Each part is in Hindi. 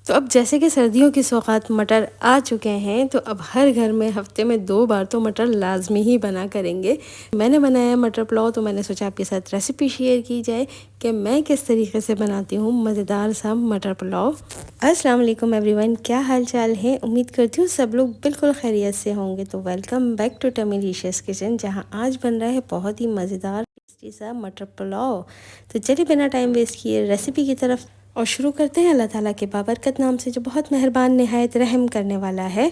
तो अब जैसे कि सर्दियों की सौगात मटर आ चुके हैं, तो अब हर घर में हफ्ते में 2 बार तो मटर लाज़मी ही बना करेंगे। मैंने बनाया मटर पुलाव, तो मैंने सोचा आपके साथ रेसिपी शेयर की जाए कि मैं किस तरीके से बनाती हूँ मज़ेदार सा मटर पुलाव। अस्सलाम वालेकुम एवरीवन, क्या हाल चाल है? उम्मीद करती हूँ सब लोग बिल्कुल खैरियत से होंगे। तो वेलकम बैक टू टमीलिशियस किचन, जहाँ आज बन रहा है बहुत ही मज़ेदार टेस्टी सा मटर पुलाव। तो चलिए बिना टाइम वेस्ट किए रेसिपी की तरफ और शुरू करते हैं अल्लाह ताला के बाबरकत नाम से, जो बहुत मेहरबान निहायत रहम करने वाला है।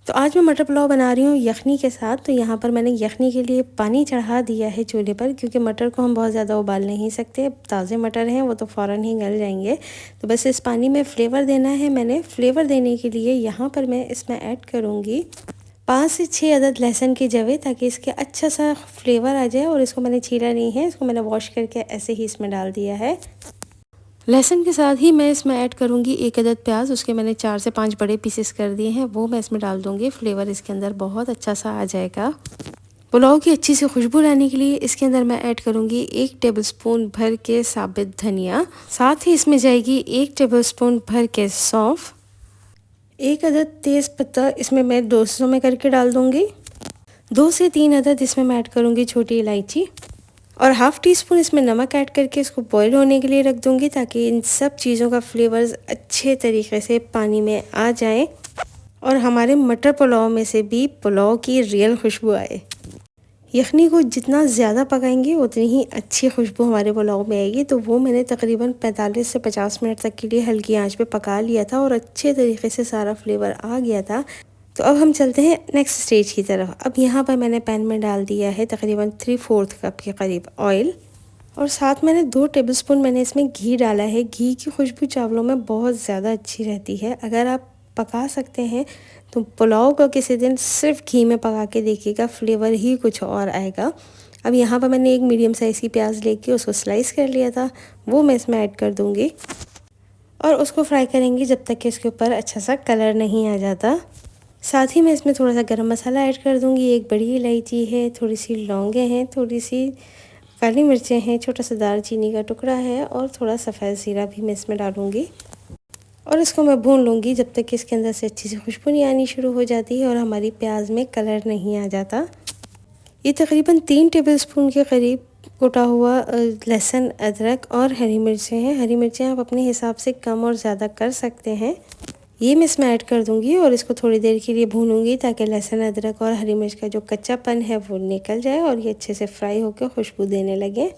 तो आज मैं मटर पुलाव बना रही हूँ यखनी के साथ। तो यहाँ पर मैंने यखनी के लिए पानी चढ़ा दिया है चूल्हे पर, क्योंकि मटर को हम बहुत ज़्यादा उबाल नहीं सकते। ताज़े मटर हैं वो तो फ़ौरन ही गल जाएंगे। तो बस इस पानी में फ्लेवर देना है। मैंने फ्लेवर देने के लिए यहाँ पर मैं इसमें ऐड करूँगी 5 से 6 अदद लहसुन की जवे, ताकि इसके अच्छा सा फ्लेवर आ जाए। और इसको मैंने छीला नहीं है, इसको मैंने वॉश करके ऐसे ही इसमें डाल दिया है। लहसुन के साथ ही मैं इसमें ऐड करूँगी 1 अदद प्याज। उसके मैंने 4 से 5 बड़े पीसेस कर दिए हैं, वो मैं इसमें डाल दूँगी। फ्लेवर इसके अंदर बहुत अच्छा सा आ जाएगा। पुलाव की अच्छी सी खुशबू लाने के लिए इसके अंदर मैं ऐड करूँगी 1 टेबलस्पून भर के साबित धनिया। साथ ही इसमें जाएगी 1 टेबलस्पून भर के सौंफ। 1 अदद तेज़ पत्ता इसमें मैं 200 में करके डाल दूँगी। 2 से 3 अदद इसमें मैं ऐड करूँगी छोटी इलायची। और हाफ़ टी स्पून इसमें नमक ऐड करके इसको बॉईल होने के लिए रख दूँगी, ताकि इन सब चीज़ों का फ्लेवर्स अच्छे तरीके से पानी में आ जाए और हमारे मटर पुलाव में से भी पुलाव की रियल खुशबू आए। यखनी को जितना ज़्यादा पकाएंगे उतनी ही अच्छी खुशबू हमारे पुलाव में आएगी। तो वो मैंने तकरीबन 45 से 50 मिनट तक के लिए हल्की आंच पे पका लिया था और अच्छे तरीके से सारा फ्लेवर आ गया था। तो अब हम चलते हैं नेक्स्ट स्टेज की तरफ। अब यहाँ पर मैंने पैन में डाल दिया है तकरीबन 3/4 कप के करीब ऑयल, और साथ मैंने 2 टेबलस्पून मैंने इसमें घी डाला है। घी की खुशबू चावलों में बहुत ज़्यादा अच्छी रहती है। अगर आप पका सकते हैं तो पुलाव को किसी दिन सिर्फ घी में पका के देखिएगा, फ्लेवर ही कुछ और आएगा। अब यहाँ पर मैंने एक मीडियम साइज़ की प्याज लेके उसको स्लाइस कर लिया था, वो मैं इसमें ऐड कर दूँगी और उसको फ्राई करेंगे जब तक कि इसके ऊपर अच्छा सा कलर नहीं आ जाता। साथ ही मैं इसमें थोड़ा सा गरम मसाला ऐड कर दूंगी। 1 बड़ी इलायची है, थोड़ी सी लौंगे हैं, थोड़ी सी काली मिर्चें हैं, छोटा सा दालचीनी का टुकड़ा है और थोड़ा सफ़ेद ज़ीरा भी मैं इसमें डालूंगी। और इसको मैं भून लूँगी जब तक कि इसके अंदर से अच्छी सी खुशबू नहीं आनी शुरू हो जाती है और हमारी प्याज में कलर नहीं आ जाता। ये तकरीबन 3 टेबलस्पून के करीब कुटा हुआ लहसुन, अदरक और हरी मिर्चें हैं। हरी मिर्चें आप अपने हिसाब से कम और ज़्यादा कर सकते हैं। ये मैं इसमें ऐड कर दूंगी और इसको थोड़ी देर के लिए भूनूंगी, ताकि लहसुन, अदरक और हरी मिर्च का जो कच्चापन है वो निकल जाए और ये अच्छे से फ्राई होकर खुशबू देने लगे।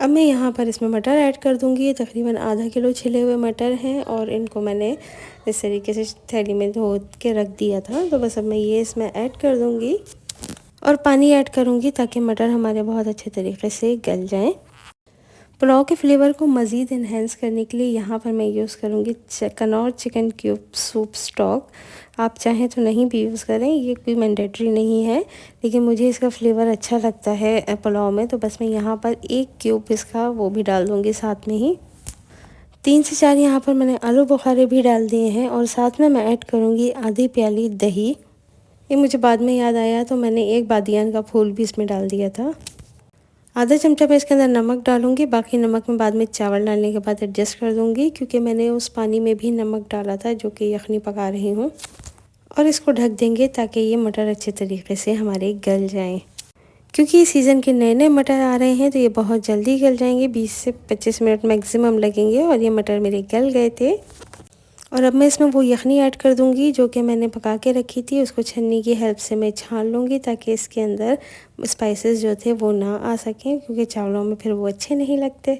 अब मैं यहाँ पर इसमें मटर ऐड कर दूंगी। ये तकरीबन आधा किलो छिले हुए मटर हैं और इनको मैंने इस तरीके से थैली में धो के रख दिया था। तो बस अब मैं ये इसमें ऐड कर दूंगी और पानी ऐड करूँगी, ताकि मटर हमारे बहुत अच्छे तरीके से गल जाएँ। पुलाव के फ्लेवर को मज़ीद इन्हेंस करने के लिए यहाँ पर मैं यूज़ करूँगी Knorr chicken cube soup stock. आप चाहें तो नहीं भी यूज़ करें, ये कोई मैंडेटरी नहीं है, लेकिन मुझे इसका फ्लेवर अच्छा लगता है पुलाव में। तो बस मैं यहाँ पर 1 क्यूब इसका वो भी डाल दूँगी साथ में ही। 3 से 4 यहाँ पर मैंने आलू बुखारे भी डाल दिए हैं और साथ में मैं ऐड करूँगी आधी प्याली दही। ये मुझे बाद में याद आया, तो मैंने 1 बादियान का फूल भी इसमें डाल दिया था। आधा चमचा मैं इसके अंदर नमक डालूंगी। बाकी नमक मैं बाद में चावल डालने के बाद एडजस्ट कर दूंगी, क्योंकि मैंने उस पानी में भी नमक डाला था जो कि यखनी पका रही हूँ। और इसको ढक देंगे ताकि ये मटर अच्छे तरीके से हमारे गल जाएं। क्योंकि इस सीज़न के नए नए मटर आ रहे हैं तो ये बहुत जल्दी गल जाएंगे, 20 से 25 मिनट मैक्सिमम लगेंगे। और ये मटर मेरे गल गए थे। और अब मैं इसमें वो यखनी ऐड कर दूंगी जो कि मैंने पका के रखी थी। उसको छन्नी की हेल्प से मैं छान लूँगी, ताकि इसके अंदर स्पाइसेस जो थे वो ना आ सकें, क्योंकि चावलों में फिर वो अच्छे नहीं लगते।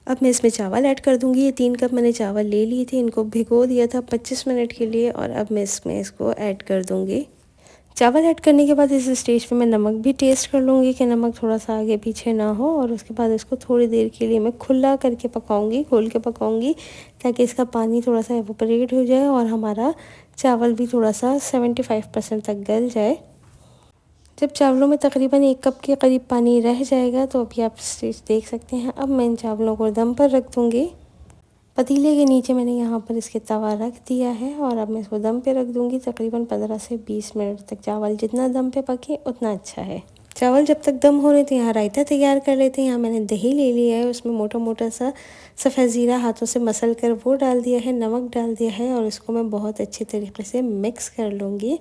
अब मैं इसमें चावल ऐड कर दूंगी। ये 3 कप मैंने चावल ले लिए थे, इनको भिगो दिया था 25 मिनट के लिए। और अब मैं इसमें इसको ऐड कर दूँगी। चावल ऐड करने के बाद इस स्टेज पे मैं नमक भी टेस्ट कर लूँगी कि नमक थोड़ा सा आगे पीछे ना हो। और उसके बाद इसको थोड़ी देर के लिए मैं खुला करके पकाऊंगी, खोल के पकाऊंगी, ताकि इसका पानी थोड़ा सा एवोपरेट हो जाए और हमारा चावल भी थोड़ा सा 75% तक गल जाए। जब चावलों में तकरीबन 1 कप के करीब पानी रह जाएगा, तो अभी आप स्टेज देख सकते हैं। अब मैं इन चावलों को दम पर रख दूँगी। पतीले के नीचे मैंने यहाँ पर इसके तवा रख दिया है और अब मैं इसको दम पे रख दूँगी तकरीबन 15 से 20 मिनट तक। चावल जितना दम पे पके उतना अच्छा है। चावल जब तक दम हो रहे थे यहाँ रायता तैयार कर लेते हैं। यहाँ मैंने दही ले लिया है, उसमें मोटा मोटा सा सफ़ेद ज़ीरा हाथों से मसल कर वो डाल दिया है, नमक डाल दिया है और इसको मैं बहुत अच्छे तरीके से मिक्स कर लूँगी।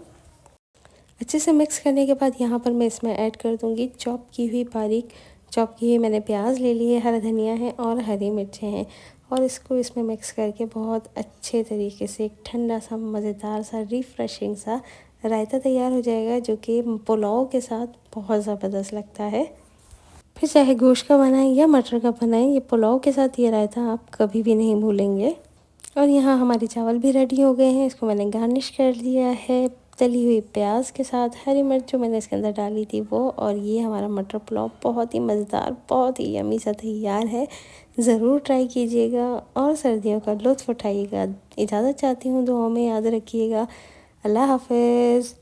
अच्छे से मिक्स करने के बाद यहाँ पर मैं इसमें ऐड कर दूँगी चॉप की हुई बारीक चॉप की हुई मैंने प्याज ले ली है, हरा धनिया है और हरी मिर्चें हैं और इसको इसमें मिक्स करके बहुत अच्छे तरीके से एक ठंडा सा मज़ेदार सा रिफ़्रेशिंग सा रायता तैयार हो जाएगा, जो कि पुलाव के साथ बहुत ज़बरदस्त लगता है। फिर चाहे गोश्त का बनाएं या मटर का बनाएं, ये पुलाव के साथ ये रायता आप कभी भी नहीं भूलेंगे। और यहाँ हमारे चावल भी रेडी हो गए हैं, इसको मैंने गार्निश कर दिया है तली हुई प्याज के साथ, हरी मिर्च जो मैंने इसके अंदर डाली थी वो, और ये हमारा मटर पुलाव बहुत ही मज़ेदार बहुत ही यम्मी सा तैयार है। ज़रूर ट्राई कीजिएगा और सर्दियों का लुत्फ़ उठाइएगा। इजाज़त चाहती हूँ, दुआओं में याद रखिएगा। अल्लाह हाफ़िज़।